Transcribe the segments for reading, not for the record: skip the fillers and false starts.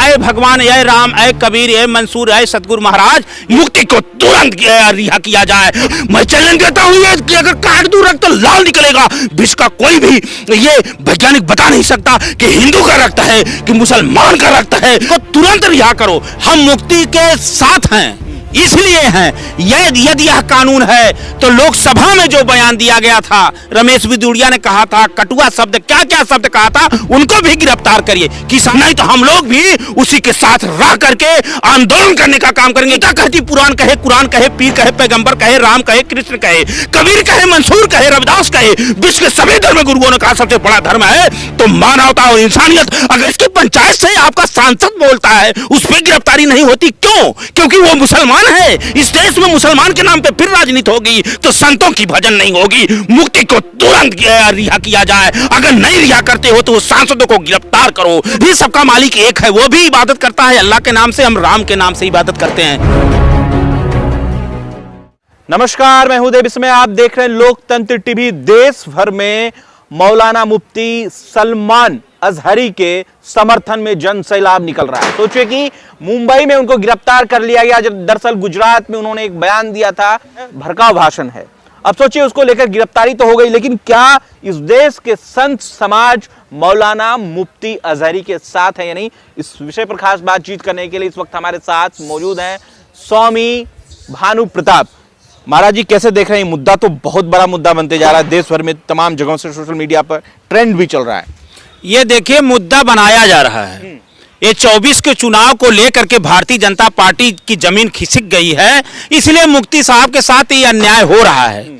अय भगवान, अय राम, अय कबीर, अय मंसूर, अय सतगुरु महाराज, मुक्ति को तुरंत रिहा किया जाए। मैं चैलेंज देता हूं ये कि अगर काट दूं रक्त तो लाल निकलेगा। विश्व का कोई भी ये वैज्ञानिक बता नहीं सकता कि हिंदू का रक्त है कि मुसलमान का रक्त है। को तुरंत रिहा करो। हम मुक्ति के साथ हैं, इसलिए हैं। यदि यह कानून है तो लोकसभा में जो बयान दिया गया था, रमेश बिदुड़िया ने कहा था, कटुआ शब्द क्या क्या शब्द कहा था, उनको भी गिरफ्तार करिए। किसान नहीं तो हम लोग भी उसी के साथ रह करके आंदोलन करने का काम करेंगे। क्या कहती पुराण कहे, कुरान कहे, पीर कहे, पैगंबर कहे, राम कहे, कृष्ण कहे, कबीर कहे, मंसूर कहे, रविदास कहे, विश्व के सभी धर्म गुरुओं ने कहा सबसे बड़ा धर्म है तो मानवता और इंसानियत। अगर इसकी पंचायत से आपका सांसद बोलता है उस पर गिरफ्तारी नहीं होती, क्यों? क्योंकि वो मुसलमान है। इस देश में मुसलमान के नाम पे फिर राजनीति होगी तो संतों की भजन नहीं होगी। मुक्ति को तुरंत रिहा किया जाए। अगर नहीं रिहा करते हो तो सांसदों को गिरफ्तार करो। भी सबका मालिक एक है, वो भी इबादत करता है अल्लाह के नाम से, हम राम के नाम से इबादत करते हैं। नमस्कार, मैं हूं देव, इसमें आप देख रहे हैं लोकतंत्र टीवी। देश भर में मौलाना मुफ्ती सलमान अजहरी के समर्थन में जन सैलाब निकल रहा है। सोचिए कि मुंबई में उनको गिरफ्तार कर लिया गया, जब दरअसल गुजरात में उन्होंने एक बयान दिया था, भड़काऊ भाषण है। अब सोचिए उसको लेकर गिरफ्तारी तो हो गई, लेकिन क्या इस देश के संत समाज मौलाना मुफ्ती अजहरी के साथ है या नहीं, इस विषय पर खास बातचीत करने के लिए इस वक्त हमारे साथ मौजूद हैं स्वामी भानु प्रताप। महाराज जी, कैसे देख रहे हैं? मुद्दा तो बहुत बड़ा मुद्दा बनते जा रहा है, देश भर में तमाम जगहों से सोशल मीडिया पर ट्रेंड भी चल रहा है। ये देखिए, मुद्दा बनाया जा रहा है। ये 24 के चुनाव को लेकर के भारतीय जनता पार्टी की जमीन खिसक गई है, इसलिए मुफ्ती साहब के साथ ये अन्याय हो रहा है।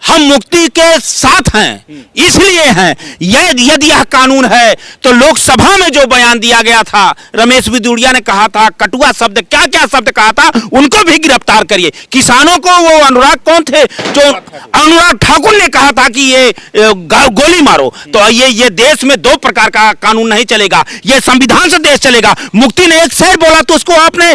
हम मुक्ति के साथ हैं, इसलिए हैं। यदि यह कानून है तो लोकसभा में जो बयान दिया गया था, रमेश बिदुड़िया ने कहा था, कटुआ शब्द क्या क्या शब्द कहा था, उनको भी गिरफ्तार करिए। किसानों को वो अनुराग कौन थे, जो अनुराग ठाकुर ने कहा था कि ये गोली मारो, तो ये देश में दो प्रकार का कानून नहीं चलेगा, ये संविधान से देश चलेगा। मुक्ति ने एक शेर बोला तो उसको आपने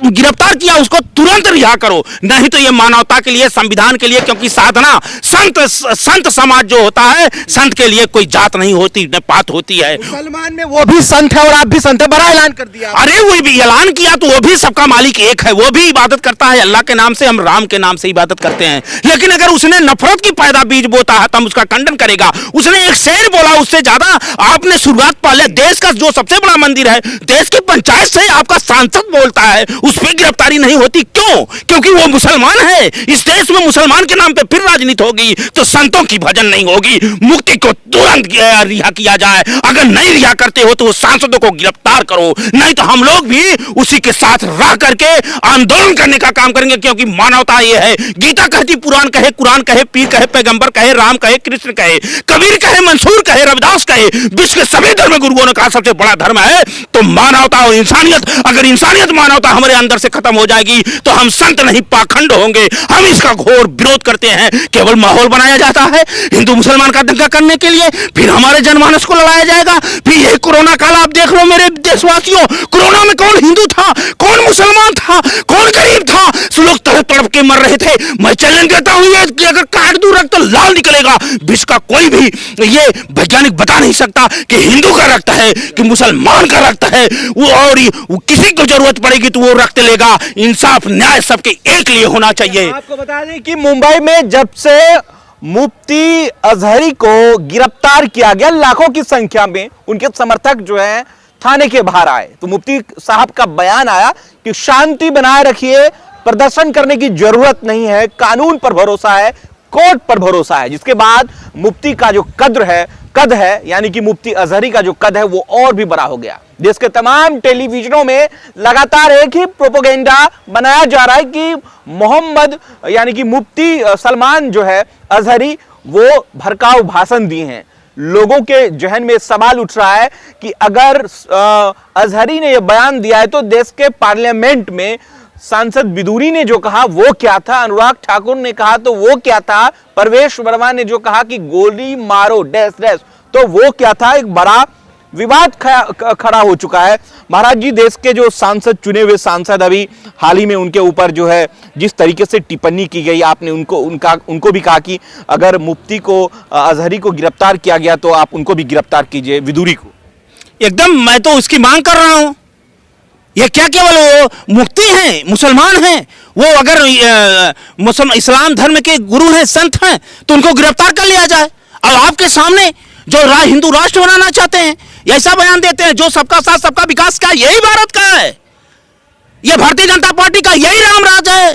गिरफ्तार किया, उसको तुरंत रिहा करो, नहीं तो ये मानवता के लिए, संविधान के लिए, क्योंकि साधना संत समाज जो होता है, संत के लिए कोई जात नहीं होती, न पात होती है। मुसलमान में वो भी संत है और आप भी संत है, बड़ा ऐलान कर दिया। अरे वो भी ऐलान किया तो वो भी सबका मालिक एक है, वो भी इबादत करता है अल्लाह के नाम से, हम राम के नाम से इबादत करते हैं। लेकिन अगर उसने नफरत की पैदा बीज बोता है तो हम उसका खंडन करेगा। उसने एक शेर बोला, उससे ज्यादा आपने शुरुआत पहले देश का जो सबसे बड़ा मंदिर है, देश की पंचायत से आपका सांसद बोलता है, उस पर गिरफ्तारी नहीं होती, क्यों? क्योंकि वो मुसलमान है। इस देश में मुसलमान के नाम पे फिर राजनीति होगी तो संतों की भजन नहीं होगी। मुक्ति को तुरंत रिहा किया जाए। अगर नहीं रिहा करते हो तो सांसदों को गिरफ्तार करो, नहीं तो हम लोग भी उसी के साथ रह करके आंदोलन करने का काम करेंगे, क्योंकि मानवता ये है। गीता कहती, पुराण कहे, कुरान कहे, पीर कहे, पैगंबर कहे, राम कहे, कृष्ण कहे, कबीर कहे, मंसूर कहे, रविदास कहे, विश्व के सभी धर्म गुरुओं ने कहा सबसे बड़ा धर्म है तो मानवता और इंसानियत। अगर इंसानियत मानवता हमारे अंदर से खत्म हो जाएगी तो हम संत नहीं पाखंड होंगे। हम इसका घोर विरोध करते हैं। केवल माहौल बनाया जाता है हिंदू मुसलमान का दंगा करने के लिए, फिर हमारे जनमानस को लड़ाया जाएगा। फिर यही कोरोना काल आप देख रहे हो मेरे देशवासियों, कोरोना में कौन हिंदू था, कौन मुसलमान था, कौन गरीब था, लोग तड़प तड़प के मर रहे थे। मैं चैलेंज देता हूं ये कि अगर काट दूं रक्त तो लाल निकलेगा। विश्व का कोई भी ये वैज्ञानिक बता नहीं सकता कि हिंदू का रक्त है कि मुसलमान का रक्त है। और किसी को जरूरत पड़ेगी तो वो रक्त लेगा। इंसाफ न्याय सबके एक लिए होना चाहिए। आपको बता दें कि मुंबई में जब से मुफ्ती अजहरी को गिरफ्तार किया गया, लाखों की संख्या में उनके समर्थक जो हैं थाने के बाहर आए, तो मुफ्ती साहब का बयान आया कि शांति बनाए रखिए, प्रदर्शन करने की जरूरत नहीं है, कानून पर भरोसा है, कोर्ट पर भरोसा है। जिसके बाद मुफ्ती का जो कद है यानी कि मुफ्ती अजहरी का जो कद है वो और भी बड़ा हो गया। देश के तमाम टेलीविजनों में लगातार एक ही प्रोपेगेंडा बनाया जा रहा है कि मोहम्मद यानी कि मुफ्ती सलमान जो है अजहरी, वो भड़काऊ भाषण दिए हैं। लोगों के जहन में सवाल उठ रहा है कि अगर अजहरी ने यह बयान दिया है तो देश के पार्लियामेंट में सांसद बिदुरी ने जो कहा वो क्या था, अनुराग ठाकुर ने कहा तो वो क्या था, परवेश वर्मा ने जो कहा कि गोली मारो डैश डैश तो वो क्या था। एक बड़ा विवाद खड़ा हो चुका है। महाराज जी, देश के जो सांसद, चुने हुए सांसद, अभी हाल ही में उनके ऊपर जो है जिस तरीके से टिप्पणी की गई, आपने उनको भी कहा कि अगर मुफ्ती को, अजहरी को गिरफ्तार किया गया तो आप उनको भी गिरफ्तार कीजिए, विदुरी को। एकदम मैं तो उसकी मांग कर रहा हूं। ये क्या केवल वो मुफ्ती हैं, मुसलमान हैं, वो अगर इस्लाम धर्म के गुरु हैं, संत हैं, तो उनको गिरफ्तार कर लिया जाए। और आपके सामने जो हिंदू राष्ट्र बनाना चाहते हैं, ऐसा बयान देते हैं जो सबका साथ सबका विकास का, यही भारत का है, ये भारतीय जनता पार्टी का यही राम राज है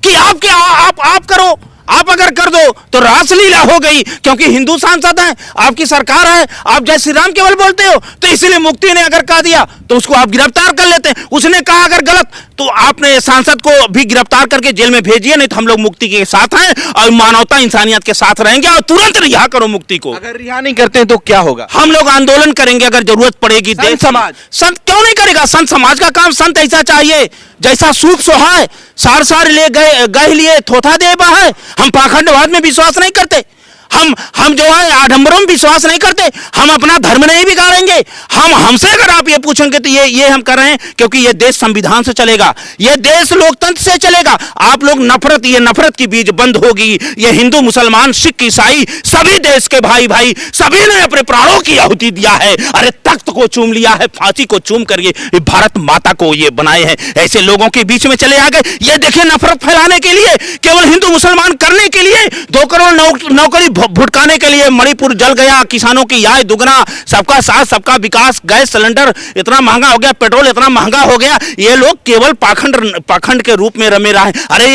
कि आप करो, आप अगर कर दो तो रासलीला हो गई, क्योंकि हिंदू सांसद हैं, आपकी सरकार है, आप जय श्री राम केवल बोलते हो, तो इसीलिए मुफ्ती ने अगर कह दिया तो उसको आप गिरफ्तार कर लेते हैं। उसने कहा अगर गलत तो आपने सांसद को भी गिरफ्तार करके जेल में भेजिए, नहीं तो हम लोग मुफ्ती के साथ हैं और मानवता इंसानियत के साथ रहेंगे, और तुरंत रिहा करो मुफ्ती को। अगर रिहा नहीं करते हैं तो क्या होगा? हम लोग आंदोलन करेंगे अगर जरूरत पड़ेगी। संत समाज, संत क्यों नहीं करेगा? संत समाज का काम, संत ऐसा चाहिए जैसा सूख सोहाय, सार सार ले गए लिए थोथा दे है। हम पाखंडवाद में विश्वास नहीं करते, हम जो है आडंबरों में विश्वास नहीं करते, हम अपना धर्म नहीं बिगाड़ेंगे। हमसे अगर आप ये पूछेंगे तो ये हम कर रहे हैं क्योंकि ये देश संविधान से चलेगा, ये देश लोकतंत्र से चलेगा। आप लोग नफरत, ये नफरत की बीज बंद होगी। ये हिंदू, मुसलमान, सिख, ईसाई सभी देश के भाई भाई सभी ने अपने प्राणों की आहुति दिया है। अरे तख्त को चूम लिया है, फांसी को चूम कर ये भारत माता को ये बनाए हैं। ऐसे लोगों के बीच में चले आ गए। ये देखिए नफरत फैलाने के लिए, केवल हिंदू मुसलमान करने के लिए, 2 करोड़ नौकरी भुटकाने के लिए मणिपुर जल गया, किसानों की आय दुगना, सबका साथ सबका विकास, गैस सिलेंडर इतना महंगा हो गया, पेट्रोल इतना महंगा हो गया। ये लोग केवल पाखंड के रूप में रमे रहे। अरे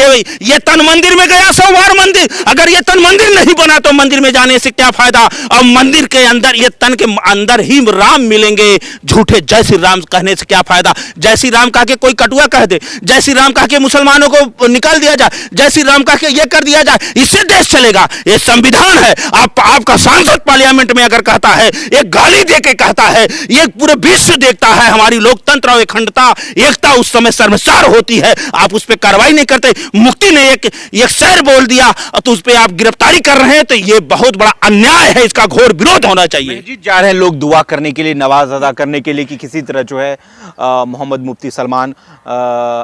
ये तन मंदिर में गया, सोमवार मंदिर, अगर ये तन मंदिर नहीं बना तो मंदिर में जाने से क्या फायदा? और मंदिर के अंदर, ये तन के अंदर ही राम मिलेंगे, झूठे जय श्री राम कहने से क्या फायदा? जय श्री राम कह के कोई कटुआ कह दे, जय श्री राम कह के मुसलमानों को निकाल दिया जाए, जय श्री राम कह के ये कर दिया जाए, इससे देश चलेगा? ये संविधान है। आपका सांसद पार्लियामेंट में अगर कहता है, एक गाली देके कहता है, ये पूरे विश्व देखता है हमारी लोकतंत्र और अखंडता, एकता उस समय शर्मसार होती है, आप उस पर कार्रवाई नहीं करते। मुफ्ती ने एक शेर बोल दिया तो उस पर आप गिरफ्तारी कर रहे हैं, तो ये बहुत बड़ा अन्याय है, इसका घोर विरोध होना चाहिए। जी, जा रहे हैं लोग दुआ करने के लिए, नवाज अदा करने के लिए कि किसी तरह जो है मोहम्मद मुफ्ती सलमान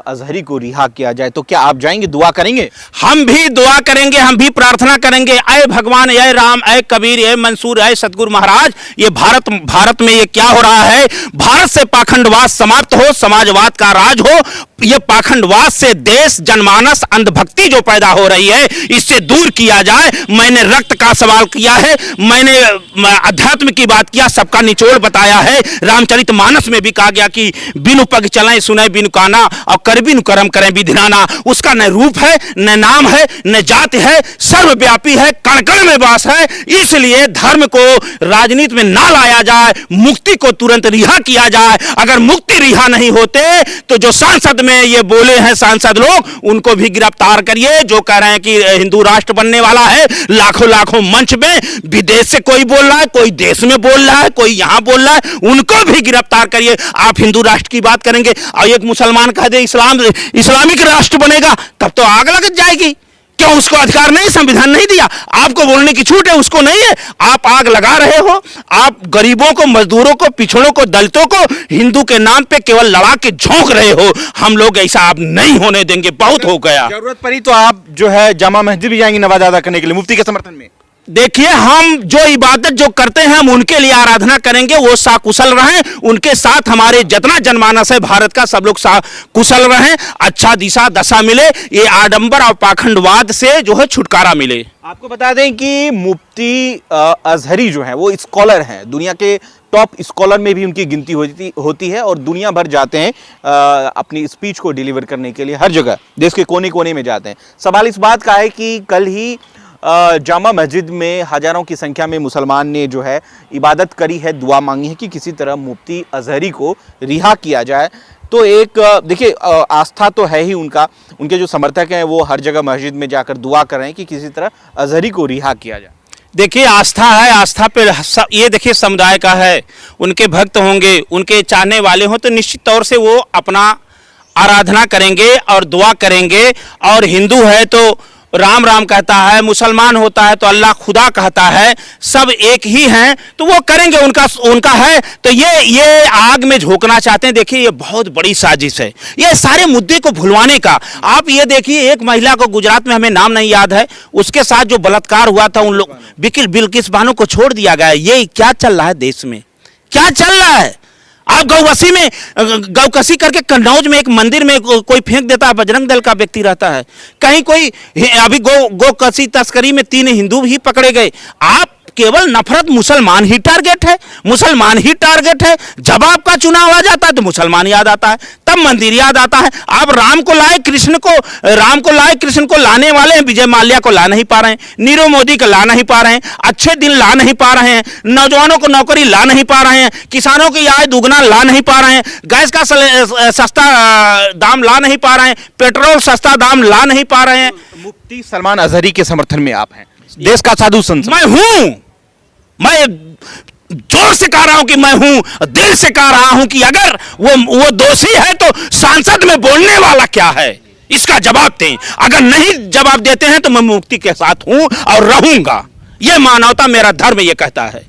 अजहरी को रिहा किया जाए, तो क्या आप जाएंगे, दुआ करेंगे? हम भी दुआ करेंगे, हम भी प्रार्थना करेंगे। ऐ भगवान, ऐ राम, ऐ कबीर, ऐ मंसूर, ऐ सतगुरु महाराज, ये भारत में ये क्या हो रहा है? भारत से पाखंडवाद समाप्त हो, समाजवाद का राज हो। ये पाखंडवाद से देश जनमानस अंधभक्ति जो पैदा हो रही है, इससे दूर किया जाए। मैंने रक्त का सवाल किया है, मैंने अध्यात्म की बात किया, सबका निचोड़ बताया है। रामचरितमानस में भी कहा गया कि बिनु पग चलें सुने बिनु काना, और कर बिनु कर्म करें विधिनाना। उसका न रूप है, न नाम है, न जाति है, सर्वव्यापी है, कण कण में वास है। इसलिए धर्म को राजनीति में ना लाया जाए, मुक्ति को तुरंत रिहा किया जाए। अगर मुक्ति रिहा नहीं होते तो जो सांसद में ये बोले हैं सांसद लोग, उनको भी गिरफ्तार करिए। जो कह रहे हैं कि हिंदू राष्ट्र बनने वाला है, लाखों मंच में, विदेश से कोई बोल रहा है, कोई देश में बोल रहा है, कोई यहां बोल रहा है, उनको भी गिरफ्तार करिए। आप हिंदू राष्ट्र की बात करेंगे और एक मुसलमान कह दे इस्लामिक राष्ट्र बनेगा, तब तो आग लग जाएगी। क्यों? उसको अधिकार नहीं, संविधान नहीं दिया, आपको बोलने की छूट है, उसको नहीं है। आप आग लगा रहे हो, आप गरीबों को, मजदूरों को, पिछड़ों को, दलितों को हिंदू के नाम पे केवल लड़ा के झोंक रहे हो। हम लोग ऐसा आप नहीं होने देंगे, बहुत हो गया। जरूरत पड़ी तो आप जो है जामा मस्जिद भी जाएंगे नवाज अदा करने के लिए मुफ्ती के समर्थन में? देखिए, हम जो इबादत जो करते हैं, हम उनके लिए आराधना करेंगे, वो साकुशल रहें, उनके साथ हमारे जितना जनमानस है भारत का, सब लोग कुशल रहें, अच्छा दिशा दशा मिले, ये आडंबर और पाखंडवाद से जो है छुटकारा मिले। आपको बता दें कि मुफ्ती अजहरी जो है वो स्कॉलर हैं, दुनिया के टॉप स्कॉलर में भी उनकी गिनती होती है और दुनिया भर जाते हैं अपनी स्पीच को डिलीवर करने के लिए, हर जगह देश के कोने कोने में जाते हैं। सवाल इस बात का है कि कल ही जामा मस्जिद में हजारों की संख्या में मुसलमान ने जो है इबादत करी है, दुआ मांगी है कि किसी तरह मुफ्ती अजहरी को रिहा किया जाए। तो एक देखिए आस्था तो है ही उनका, उनके जो समर्थक हैं वो हर जगह मस्जिद में जाकर दुआ कर रहे हैं कि किसी तरह अजहरी को रिहा किया जाए। देखिए, आस्था है, आस्था पे ये देखिए समुदाय का है, उनके भक्त होंगे, उनके चाहने वाले हों तो निश्चित तौर से वो अपना आराधना करेंगे और दुआ करेंगे। और हिंदू है तो राम राम कहता है, मुसलमान होता है तो अल्लाह खुदा कहता है, सब एक ही हैं, तो वो करेंगे, उनका है। तो ये आग में झोंकना चाहते हैं। देखिए, ये बहुत बड़ी साजिश है, ये सारे मुद्दे को भुलवाने का। आप ये देखिए, एक महिला को गुजरात में, हमें नाम नहीं याद है, उसके साथ जो बलात्कार हुआ था, उन लोग बिल्किस बानो को छोड़ दिया गया। ये क्या चल रहा है देश में? क्या चल रहा है? आप गौवसी में गौकसी करके कन्नौज में एक मंदिर में कोई फेंक देता है, बजरंग दल का व्यक्ति रहता है, कहीं कोई अभी गौकसी तस्करी में 3 हिंदू भी पकड़े गए। आप केवल नफरत, मुसलमान ही टारगेट है, मुसलमान ही टारगेट है। जब आपका चुनाव आ जाता है तो मुसलमान याद आता है, तब मंदिर याद आता है। आप राम को लाए कृष्ण को लाने वाले हैं, विजय माल्या को ला नहीं पा रहे हैं, नीरव मोदी को ला नहीं पा रहे हैं, अच्छे दिन ला नहीं पा रहे हैं, नौजवानों को नौकरी ला नहीं पा रहे हैं, किसानों की आय दुगना ला नहीं पा रहे हैं, गैस का सस्ता दाम ला नहीं पा रहे हैं, पेट्रोल सस्ता दाम ला नहीं पा रहे हैं। मुफ्ती सलमान अजहरी के समर्थन में आप हैं, देश का साधु संत। मैं हूं, मैं जोर से कह रहा हूं कि मैं हूं, दिल से कह रहा हूं कि अगर वो दोषी है तो सांसद में बोलने वाला क्या है, इसका जवाब दें। अगर नहीं जवाब देते हैं तो मैं मुफ्ती के साथ हूं और रहूंगा। यह मानवता, मेरा धर्म ये कहता है।